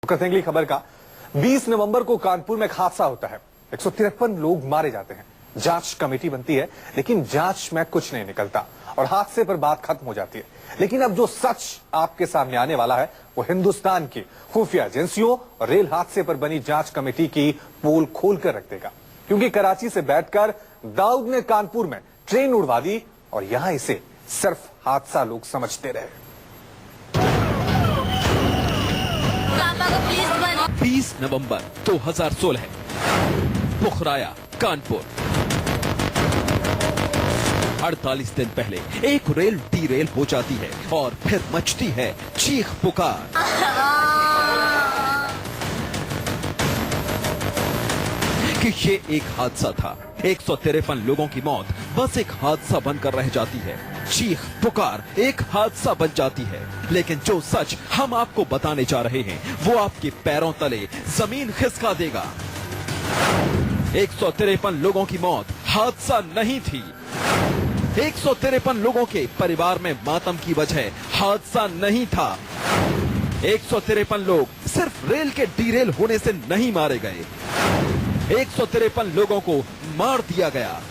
करते हैं अगली खबर का। 20 नवंबर को कानपुर में एक हादसा होता है। 153 लोग मारे जाते हैं। जांच कमेटी बनती है, लेकिन जांच में कुछ नहीं निकलता और हादसे पर बात खत्म हो जाती है। लेकिन अब जो सच आपके सामने आने वाला है वो हिंदुस्तान की खुफिया एजेंसियों और रेल हादसे पर बनी जांच कमेटी की पोल खोल कर रख देगा। क्योंकि कराची से बैठकर दाऊद ने कानपुर में ट्रेन उड़वा दी और यहां इसे सिर्फ हादसा लोग समझते रहे। 20 नवंबर 2016 पुखराया कानपुर। 48 दिन पहले एक रेल डीरेल हो जाती है और फिर मचती है चीख पुकार। कि ये एक हादसा था। 153 लोगों की मौत बस एक हादसा बनकर रह जाती है। चीख पुकार एक हादसा बन जाती है। लेकिन जो सच हम आपको बताने जा रहे हैं वो आपके पैरों तले जमीन खिसका देगा। 153 लोगों की मौत हादसा नहीं थी। 153 लोगों के परिवार में मातम की वजह हादसा नहीं था। 153 लोग सिर्फ रेल के डीरेल होने से नहीं मारे गए। 153 लोगों को मार दिया गया।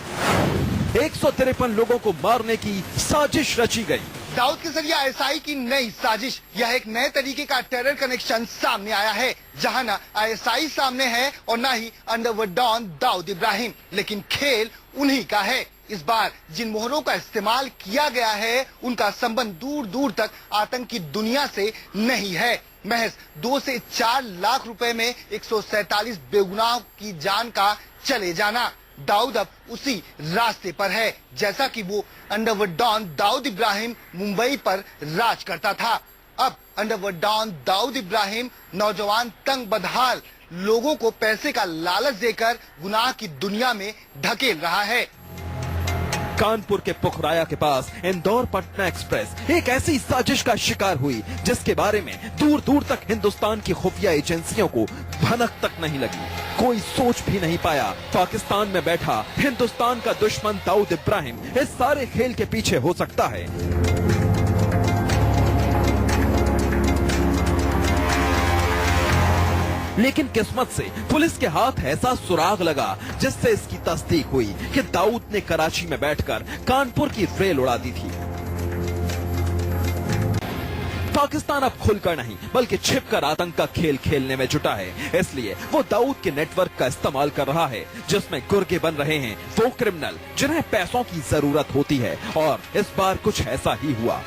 153 लोगों को मारने की साजिश रची गई। दाऊद के जरिए आईएसआई की नई साजिश, यह एक नए तरीके का टेरर कनेक्शन सामने आया है, जहां ना आईएसआई सामने है और ना ही अंडरवर्ल्ड डॉन दाऊद इब्राहिम। लेकिन खेल उन्हीं का है। इस बार जिन मोहरों का इस्तेमाल किया गया है उनका संबंध दूर दूर तक आतंक की दुनिया से नहीं है। महज 2 से 4 लाख रुपए में 147 बेगुनाह की जान का चले जाना। दाऊद अब उसी रास्ते पर है जैसा कि वो अंडरवर्ल्ड डॉन दाऊद इब्राहिम मुंबई पर राज करता था। अब अंडरवर्ल्ड डॉन दाऊद इब्राहिम नौजवान तंग बदहाल लोगों को पैसे का लालच देकर गुनाह की दुनिया में ढकेल रहा है। कानपुर के पुखराया के पास इंदौर पटना एक्सप्रेस एक ऐसी साजिश का शिकार हुई जिसके बारे में दूर दूर तक हिंदुस्तान की खुफिया एजेंसियों को भनक तक नहीं लगी। कोई सोच भी नहीं पाया पाकिस्तान में बैठा हिंदुस्तान का दुश्मन दाऊद इब्राहिम इस सारे खेल के पीछे हो सकता है। लेकिन किस्मत से पुलिस के हाथ ऐसा सुराग लगा जिससे इसकी तस्दीक हुई कि दाऊद ने कराची में बैठकर कानपुर की रेल उड़ा दी थी। पाकिस्तान अब खुलकर नहीं बल्कि छिपकर आतंक का खेल खेलने में जुटा है। इसलिए वो दाऊद के नेटवर्क का इस्तेमाल कर रहा है जिसमें गुर्गे बन रहे हैं वो क्रिमिनल जिन्हें पैसों की जरूरत होती है। और इस बार कुछ ऐसा ही हुआ।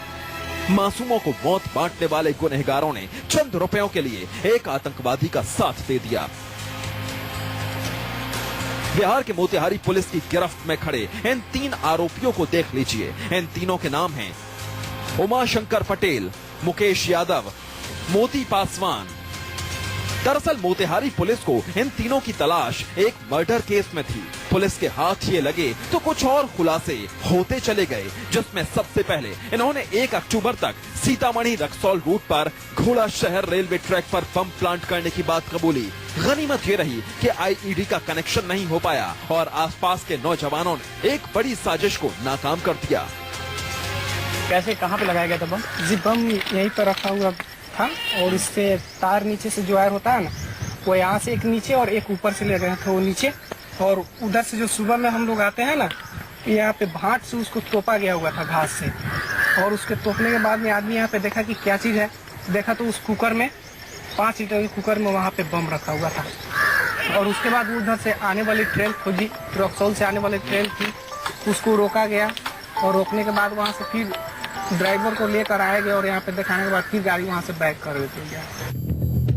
मासूमों को मौत बांटने वाले गुनहगारों ने चंद रुपयों के लिए एक आतंकवादी का साथ दे दिया। बिहार के मोतिहारी पुलिस की गिरफ्त में खड़े इन 3 आरोपियों को देख लीजिए। इन तीनों के नाम हैं उमाशंकर पटेल, मुकेश यादव, मोती पासवान। दरअसल मोतिहारी पुलिस को इन तीनों की तलाश एक मर्डर केस में थी। पुलिस के हाथ ये लगे तो कुछ और खुलासे होते चले गए, जिसमें सबसे पहले इन्होंने 1 अक्टूबर तक सीतामढ़ी रक्सौल रूट पर घोड़ा शहर रेलवे ट्रैक पर बम प्लांट करने की बात कबूली। गनीमत ये रही कि आईईडी का कनेक्शन नहीं हो पाया और आसपास के नौजवानों ने एक बड़ी साजिश को नाकाम कर दिया। कैसे, कहाँ पे लगाया गया था बम? जी बम यहीं पर रखा हुआ था और इससे तार नीचे से जो वायर होता है ना, वो यहाँ से एक नीचे और एक ऊपर से ले गए थे वो नीचे। और उधर से जो सुबह में हम लोग आते हैं ना, यहाँ पे भाट से उसको तोपा गया हुआ था घास से। और उसके तोपने के बाद में आदमी यहाँ पे देखा कि क्या चीज़ है। देखा तो उस कुकर में 5 लीटर के कुकर में वहाँ पे बम रखा हुआ था। और उसके बाद उधर से आने वाली ट्रेन खोजी, रक्सौल से आने वाली ट्रेन थी, उसको रोका गया। और रोकने के बाद वहाँ से फिर ड्राइवर को लेकर आया गया और यहाँ पे दिखाने के बाद फिर गाड़ी वहाँ से बैक कर गया।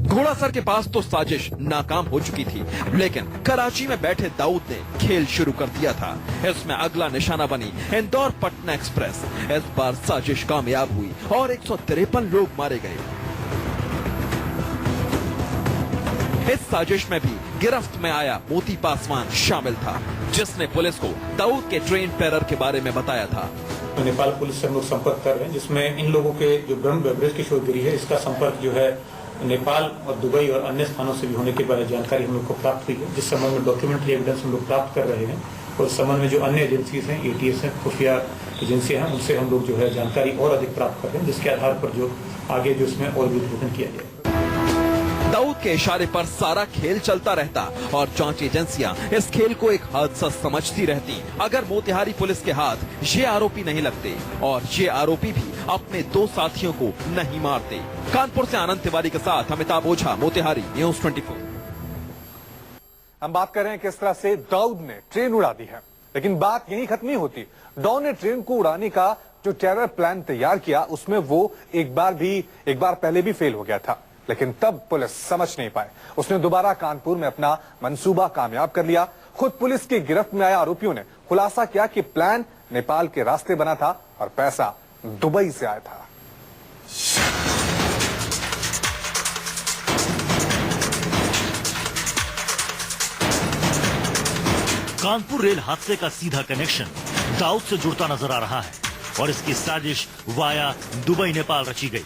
घोड़ासर के पास तो साजिश नाकाम हो चुकी थी, लेकिन कराची में बैठे दाऊद ने खेल शुरू कर दिया था। इसमें अगला निशाना बनी इंदौर पटना एक्सप्रेस। इस बार साजिश कामयाब हुई और 153 लोग मारे गए। इस साजिश में भी गिरफ्त में आया मोती पासवान शामिल था, जिसने पुलिस को दाऊद के ट्रेन टेरर के बारे में बताया था। नेपाल पुलिस से हम लोग संपर्क कर रहे हैं, जिसमें इन लोगों के जो ब्रह्म बेवरेज की चौधरी है, इसका संपर्क जो है नेपाल और दुबई और अन्य स्थानों से भी होने के बारे में जानकारी हम लोग को प्राप्त हुई है, जिस संबंध में डॉक्यूमेंट्री एविडेंस हम लोग प्राप्त कर रहे हैं। और इस संबंध में जो अन्य एजेंसीज हैं, एटीएस है, खुफिया एजेंसियां हैं, उनसे हम लोग जो है जानकारी और अधिक प्राप्त कर रहे हैं, जिसके आधार पर जो आगे जो इसमें और भी उद्घाटन किया जाए। दाऊद के इशारे पर सारा खेल चलता रहता और जांच एजेंसियां इस खेल को एक हादसा समझती रहती अगर मोतिहारी पुलिस के हाथ ये आरोपी नहीं लगते और ये आरोपी भी अपने 2 साथियों को नहीं मारते। कानपुर से आनंद तिवारी के साथ अमिताभ ओझा, मोतिहारी, न्यूज़ 24। हम बात कर रहे हैं किस तरह से दाऊद ने ट्रेन उड़ा दी है, लेकिन बात यहीं खत्म नहीं होती। दाऊद ने ट्रेन को उड़ाने का जो टेरर प्लान तैयार किया उसमें वो एक बार पहले भी फेल हो गया था, लेकिन तब पुलिस समझ नहीं पाए। उसने दोबारा कानपुर में अपना मंसूबा कामयाब कर लिया। खुद पुलिस की गिरफ्त में आए आरोपियों ने खुलासा किया कि प्लान नेपाल के रास्ते बना था और पैसा दुबई से आया था। कानपुर रेल हादसे का सीधा कनेक्शन दाऊद से जुड़ता नजर आ रहा है और इसकी साजिश वाया दुबई नेपाल रची गई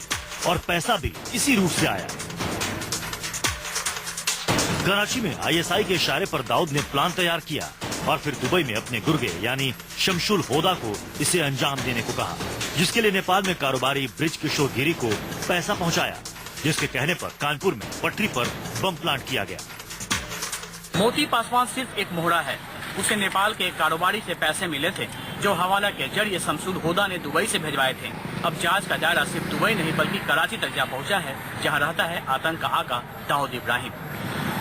और पैसा भी इसी रूट से आया। कराची में आईएसआई के इशारे पर दाऊद ने प्लान तैयार किया और फिर दुबई में अपने गुर्गे यानी शमशुल होदा को इसे अंजाम देने को कहा, जिसके लिए नेपाल में कारोबारी ब्रिज किशोर गिरी को पैसा पहुंचाया, जिसके कहने पर कानपुर में पटरी पर बम प्लांट किया गया। मोती पासवान सिर्फ एक मोहरा है। उसे नेपाल के एक कारोबारी से पैसे मिले थे जो हवाला के जरिए शमशुल होदा ने दुबई से भिजवाए थे। अब जांच का दायरा सिर्फ दुबई नहीं बल्कि कराची तक जा पहुंचा है, जहां रहता है आतंक का आका दाऊद इब्राहिम।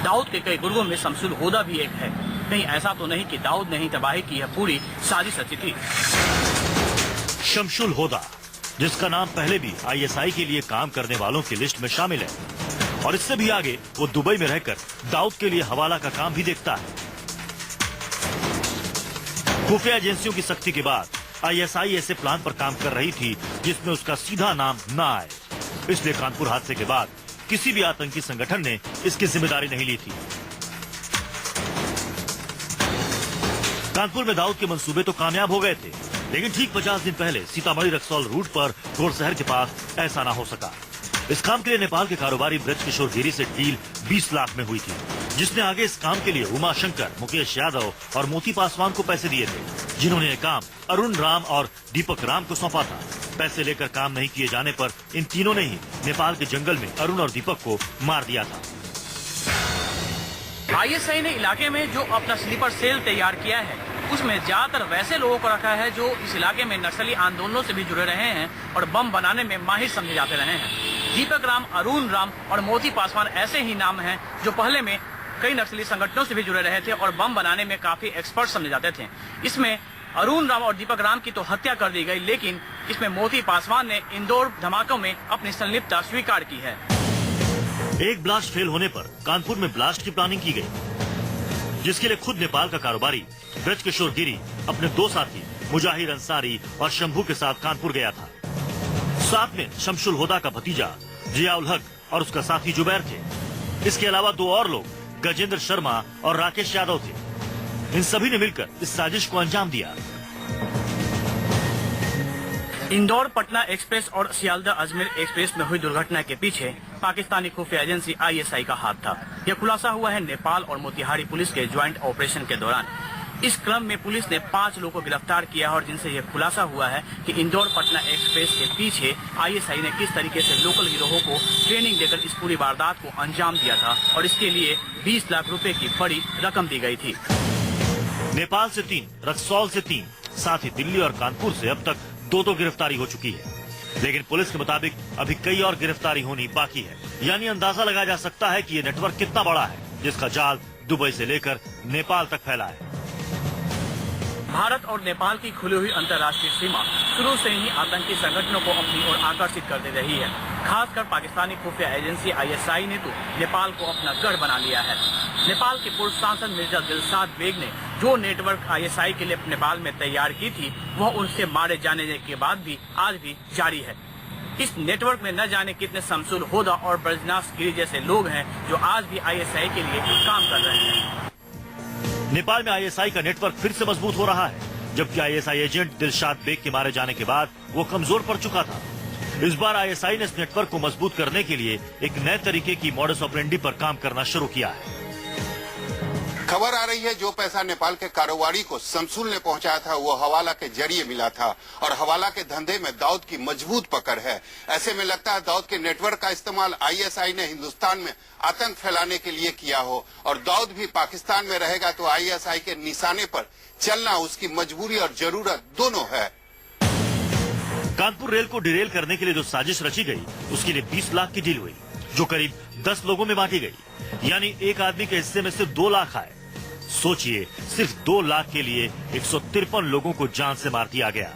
दाऊद के कई गुर्गों में शमशुल होदा भी एक है। कहीं ऐसा तो नहीं कि दाऊद ने ही तबाही की है, पूरी साजिश रची थी। शमशुल होदा, जिसका नाम पहले भी आईएसआई के लिए काम करने वालों की लिस्ट में शामिल है और इससे भी आगे वो दुबई में रहकर दाऊद के लिए हवाला का काम भी देखता है। खुफिया एजेंसियों की सख्ती के बाद आईएसआई ऐसे प्लान पर काम कर रही थी जिसमें उसका सीधा नाम न आए, इसलिए कानपुर हादसे के बाद किसी भी आतंकी संगठन ने इसकी जिम्मेदारी नहीं ली थी। कानपुर में दाऊद के मंसूबे तो कामयाब हो गए थे, लेकिन ठीक 50 दिन पहले सीतामढ़ी रक्सौल रूट पर घोड़शहर के पास ऐसा न हो सका। इस काम के लिए नेपाल के कारोबारी ब्रिज किशोर गिरी से डील 20 लाख में हुई थी, जिसने आगे इस काम के लिए उमा शंकर, मुकेश यादव और मोती पासवान को पैसे दिए थे, जिन्होंने ये काम अरुण राम और दीपक राम को सौंपा था। पैसे लेकर काम नहीं किए जाने पर इन तीनों ने ही नेपाल के जंगल में अरुण और दीपक को मार दिया था। आईएसआई ने इलाके में जो अपना स्लीपर सेल तैयार किया है उसमें ज्यादातर वैसे लोगों को रखा है जो इस इलाके में नक्सली आंदोलनों से भी जुड़े रहे हैं और बम बनाने में माहिर समझे जाते रहे हैं। दीपक राम, अरुण राम और मोती पासवान ऐसे ही नाम हैं जो पहले में कई नक्सली संगठनों से भी जुड़े रहे थे और बम बनाने में काफी एक्सपर्ट समझे जाते थे। इसमें अरुण राम और दीपक राम की तो हत्या कर दी गई, लेकिन इसमें मोती पासवान ने इंदौर धमाकों में अपनी संलिप्तता स्वीकार की है। एक ब्लास्ट फेल होने पर कानपुर में ब्लास्ट की प्लानिंग की गई, जिसके लिए खुद नेपाल का कारोबारी ब्रज किशोर गिरी अपने 2 साथी मुजाहिर अंसारी और शंभू के साथ कानपुर गया था। साथ में शमशुल होदा का भतीजा जियाउल हक और उसका साथी जुबैर थे। इसके अलावा 2 और लोग गजेंद्र शर्मा और राकेश यादव थे। इन सभी ने मिलकर इस साजिश को अंजाम दिया। इंदौर पटना एक्सप्रेस और सियालदह अजमेर एक्सप्रेस में हुई दुर्घटना के पीछे पाकिस्तानी खुफिया एजेंसी आईएसआई का हाथ था। यह खुलासा हुआ है नेपाल और मोतिहारी पुलिस के ज्वाइंट ऑपरेशन के दौरान। इस क्रम में पुलिस ने 5 लोगों को गिरफ्तार किया और जिनसे यह खुलासा हुआ है कि इंदौर पटना एक्सप्रेस के पीछे आईएसआई ने किस तरीके से लोकल गिरोहों को ट्रेनिंग देकर इस पूरी वारदात को अंजाम दिया था और इसके लिए 20 लाख रुपए की बड़ी रकम दी गई थी। नेपाल से 3, रक्सौल से 3, साथ ही दिल्ली और कानपुर से अब तक 2 गिरफ्तारी हो चुकी है, लेकिन पुलिस के मुताबिक अभी कई और गिरफ्तारी होनी बाकी है। यानी अंदाजा लगाया जा सकता है कि ये नेटवर्क कितना बड़ा है, जिसका जाल दुबई से लेकर नेपाल तक फैला है। भारत और नेपाल की खुली हुई अंतर्राष्ट्रीय सीमा शुरू से ही आतंकी संगठनों को अपनी ओर आकर्षित करती रही है। खासकर पाकिस्तानी खुफिया एजेंसी आईएसआई ने तो नेपाल को अपना गढ़ बना लिया है। नेपाल के पूर्व सांसद मिर्जा दिलशाद बेग ने जो नेटवर्क आईएसआई के लिए नेपाल में तैयार की थी, वह उनसे मारे जाने के बाद भी आज भी जारी है। इस नेटवर्क में न जाने कितने शमशुल होदा और ब्रजनाथ गिरी जैसे लोग हैं जो आज भी आईएसआई के लिए काम कर रहे हैं। नेपाल में आईएसआई का नेटवर्क फिर से मजबूत हो रहा है, जबकि आईएसआई एजेंट दिलशाद बेग के मारे जाने के बाद वो कमजोर पड़ चुका था। इस बार आईएसआई ने इस नेटवर्क को मजबूत करने के लिए एक नए तरीके की मॉडस ऑपरेंडी पर काम करना शुरू किया है। खबर आ रही है जो पैसा नेपाल के कारोबारी को शमसूल ने पहुंचाया था वो हवाला के जरिए मिला था और हवाला के धंधे में दाऊद की मजबूत पकड़ है। ऐसे में लगता है दाऊद के नेटवर्क का इस्तेमाल आईएसआई ने हिंदुस्तान में आतंक फैलाने के लिए किया हो और दाऊद भी पाकिस्तान में रहेगा तो आईएसआई के निशाने पर चलना उसकी मजबूरी और जरूरत दोनों है। कानपुर रेल को डिरेल करने के लिए जो साजिश रची गई उसके लिए 20 लाख की डील हुई जो करीब 10 लोगों में बांटी गई, यानी एक आदमी के हिस्से में सिर्फ 2 लाख आए। सोचिए, सिर्फ 2 लाख के लिए 153 लोगों को जान से मार दिया गया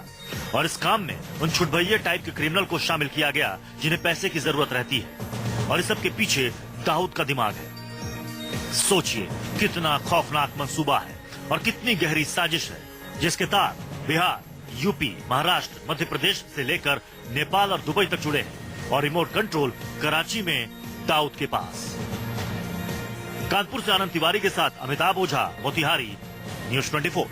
और इस काम में उन छुटभैये टाइप के क्रिमिनल को शामिल किया गया जिन्हें पैसे की जरूरत रहती है और इस सब के पीछे दाऊद का दिमाग है। सोचिए कितना खौफनाक मंसूबा है और कितनी गहरी साजिश है जिसके तार बिहार, यूपी, महाराष्ट्र, मध्य प्रदेश से लेकर नेपाल और दुबई तक जुड़े हैं और रिमोट कंट्रोल कराची में दाऊद के पास। कानपुर से आनंद तिवारी के साथ अमिताभ ओझा, मोतिहारी, न्यूज़ 24।